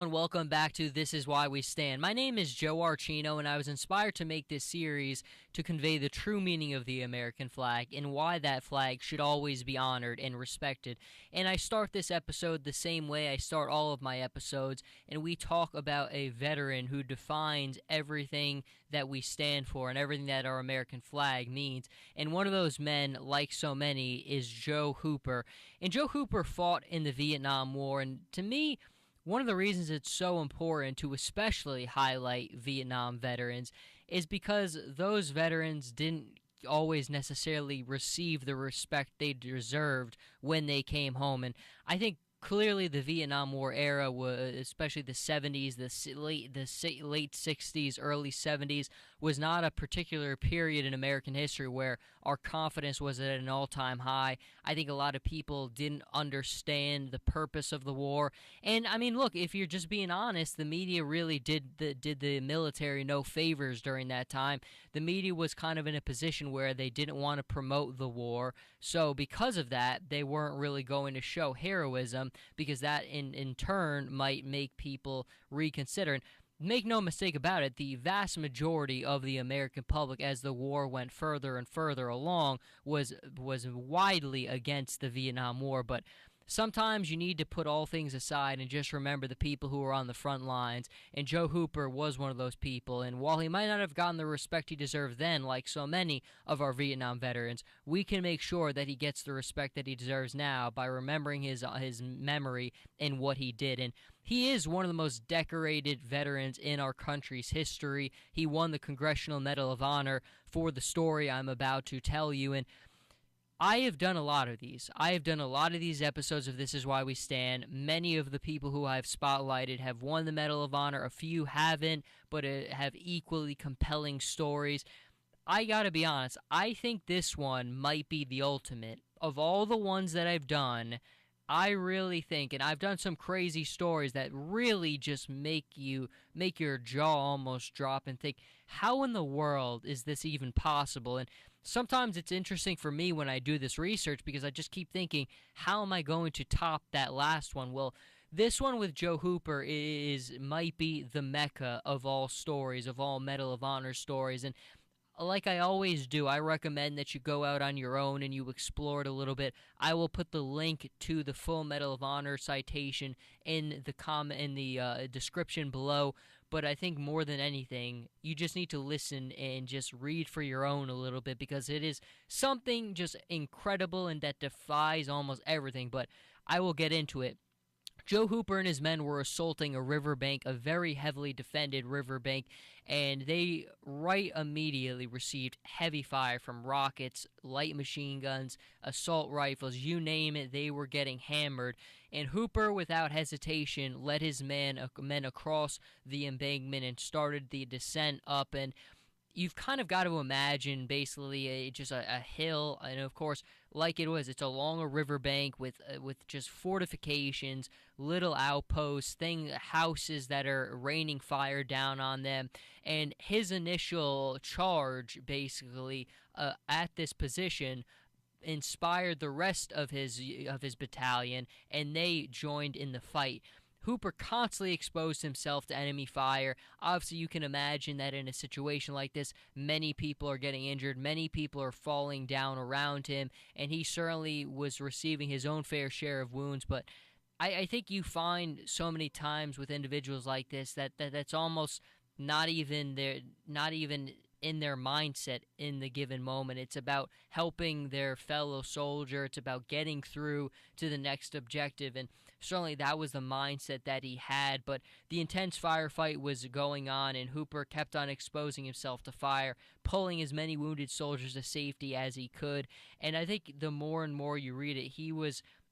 And welcome back to This Is Why We Stand. My name is Joe Archino, and I was inspired to make this series to convey the true meaning of the American flag and why that flag should always be honored and respected. And I start this episode the same way I start all of my episodes, and we talk about a veteran who defines everything that we stand for and everything that our American flag means. And one of those men, like so many, is Joe Hooper. And Joe Hooper fought in the Vietnam War, and to me, one of the reasons it's so important to especially highlight Vietnam veterans is because those veterans didn't always necessarily receive the respect they deserved when they came home. And I think clearly the Vietnam War era, was, especially the 70s, the late 60s, early 70s, was not a particular period in American history where our confidence was at an all-time high. I think a lot of people didn't understand the purpose of the war. And I mean, look, if you're just being honest, the media really did the military no favors during that time. The media was kind of in a position where they didn't want to promote the war. So because of that, they weren't really going to show heroism, because that in turn might make people reconsider. And make no mistake about it, the vast majority of the American public, as the war went further and further along, was widely against the Vietnam War. But sometimes you need to put all things aside and just remember the people who are on the front lines. And Joe Hooper was one of those people. And while he might not have gotten the respect he deserved then, like so many of our Vietnam veterans, we can make sure that he gets the respect that he deserves now by remembering his memory and what he did. And he is one of the most decorated veterans in our country's history. He won the Congressional Medal of Honor for the story I'm about to tell you. And I have done a lot of these. I have done a lot of these episodes of This Is Why We Stand. Many of the people who I've spotlighted have won the Medal of Honor. A few haven't, but have equally compelling stories. I gotta be honest, I think this one might be the ultimate. Of all the ones that I've done, I really think, and I've done some crazy stories that really just make your jaw almost drop and think, how in the world is this even possible? And sometimes it's interesting for me when I do this research because I just keep thinking, how am I going to top that last one? Well, this one with Joe Hooper might be the mecca of all stories, of all Medal of Honor stories. And like I always do, I recommend that you go out on your own and you explore it a little bit. I will put the link to the full Medal of Honor citation in the description below. But I think more than anything, you just need to listen and just read for your own a little bit, because it is something just incredible and that defies almost everything. But I will get into it. Joe Hooper and his men were assaulting a riverbank, a very heavily defended riverbank, and they right immediately received heavy fire from rockets, light machine guns, assault rifles, you name it, they were getting hammered. And Hooper, without hesitation, led his men across the embankment and started the descent up. And you've kind of got to imagine basically just a hill, and of course, like it was, it's along a riverbank with just fortifications, little outposts, houses that are raining fire down on them. And his initial charge, basically, at this position, inspired the rest of his battalion, and they joined in the fight. Hooper constantly exposed himself to enemy fire. Obviously, you can imagine that in a situation like this, many people are getting injured, many people are falling down around him, and he certainly was receiving his own fair share of wounds. But I think you find so many times with individuals like this that's almost not even in their mindset in the given moment. It's about helping their fellow soldier. It's about getting through to the next objective. And certainly that was the mindset that he had. But the intense firefight was going on, and Hooper kept on exposing himself to fire, pulling as many wounded soldiers to safety as he could. And I think the more and more you read it,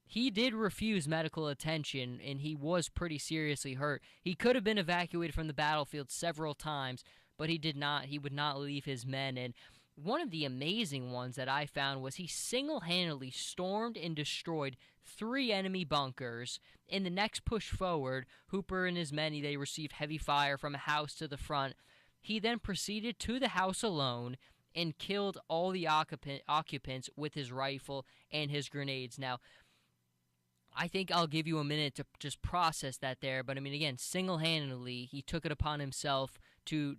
he did refuse medical attention, and he was pretty seriously hurt. He could have been evacuated from the battlefield several times, but he did not. He would not leave his men. And one of the amazing ones that I found was he single-handedly stormed and destroyed 3 enemy bunkers. In the next push forward, Hooper and his men, they received heavy fire from a house to the front. He then proceeded to the house alone and killed all the occupants with his rifle and his grenades. Now, I think I'll give you a minute to just process that there. But I mean, again, single-handedly, he took it upon himself to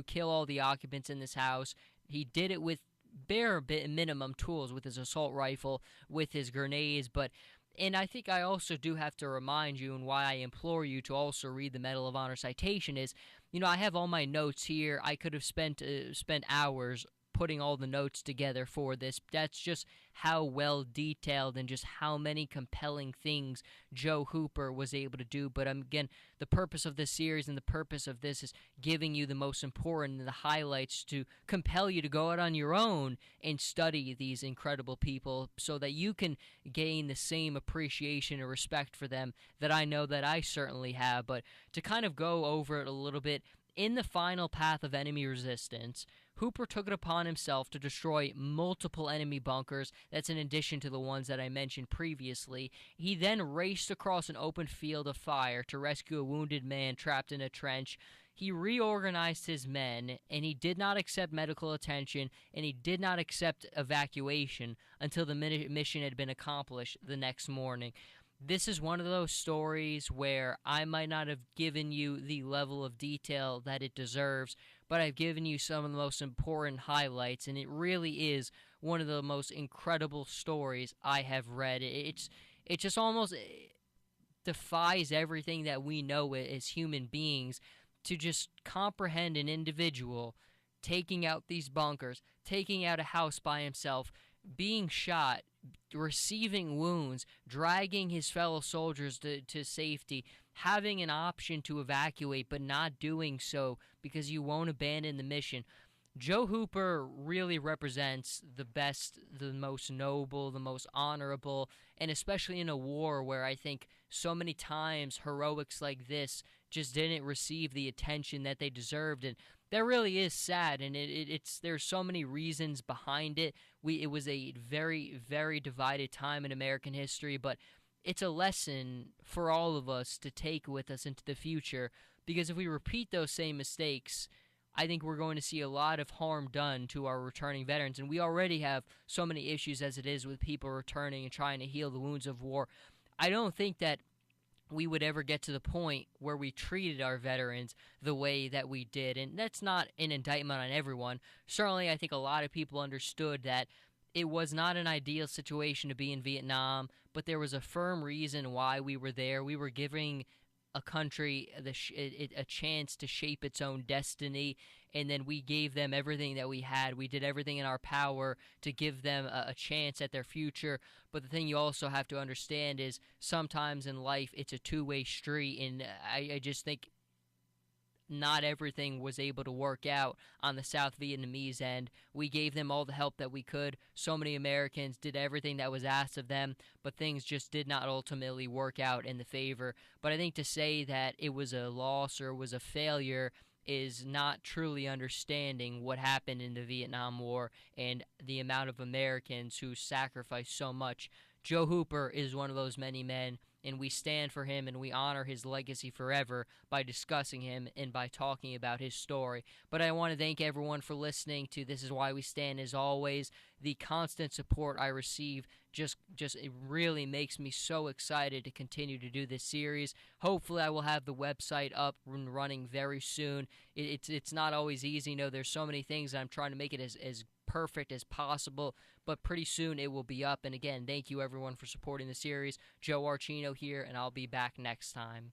kill all the occupants in this house. He did it with bare minimum tools, with his assault rifle, with his grenades. But and I think I also do have to remind you, and why I implore you to also read the Medal of Honor citation is, I have all my notes here. I could have spent hours putting all the notes together for this. That's just how well detailed and just how many compelling things Joe Hooper was able to do. But again, the purpose of this series and the purpose of this is giving you the most important and the highlights to compel you to go out on your own and study these incredible people so that you can gain the same appreciation and respect for them that I know that I certainly have. But to kind of go over it a little bit, in the final path of enemy resistance, Hooper took it upon himself to destroy multiple enemy bunkers. That's in addition to the ones that I mentioned previously. He then raced across an open field of fire to rescue a wounded man trapped in a trench. He reorganized his men, and he did not accept medical attention, and he did not accept evacuation until the mission had been accomplished the next morning. This is one of those stories where I might not have given you the level of detail that it deserves, but I've given you some of the most important highlights, and it really is one of the most incredible stories I have read. It just almost defies everything that we know as human beings to just comprehend an individual taking out these bunkers, taking out a house by himself, being shot, receiving wounds, dragging his fellow soldiers to safety, having an option to evacuate but not doing so because you won't abandon the mission. Joe Hooper really represents the best, the most noble, the most honorable, and especially in a war where I think so many times heroics like this just didn't receive the attention that they deserved, and that really is sad, and it's there's so many reasons behind it. It was a very, very divided time in American history, but it's a lesson for all of us to take with us into the future, because if we repeat those same mistakes, I think we're going to see a lot of harm done to our returning veterans, and we already have so many issues as it is with people returning and trying to heal the wounds of war. I don't think that we would ever get to the point where we treated our veterans the way that we did. And that's not an indictment on everyone. Certainly, I think a lot of people understood that it was not an ideal situation to be in Vietnam, but there was a firm reason why we were there. We were giving a country a chance to shape its own destiny, and then we gave them everything that we had. We did everything in our power to give them a chance at their future. But the thing you also have to understand is sometimes in life it's a two-way street, and I just think not everything was able to work out on the South Vietnamese end. We gave them all the help that we could. So many Americans did everything that was asked of them, but things just did not ultimately work out in the favor. But I think to say that it was a loss or it was a failure is not truly understanding what happened in the Vietnam War and the amount of Americans who sacrificed so much. Joe Hooper is one of those many men, and we stand for him and we honor his legacy forever by discussing him and by talking about his story. But I want to thank everyone for listening to This Is Why We Stand. As always, the constant support I receive just it really makes me so excited to continue to do this series. Hopefully I will have the website up and running very soon. It's not always easy. There's so many things, I'm trying to make it as perfect as possible, but pretty soon it will be up. And again, thank you everyone for supporting the series. Joe Archino here, and I'll be back next time.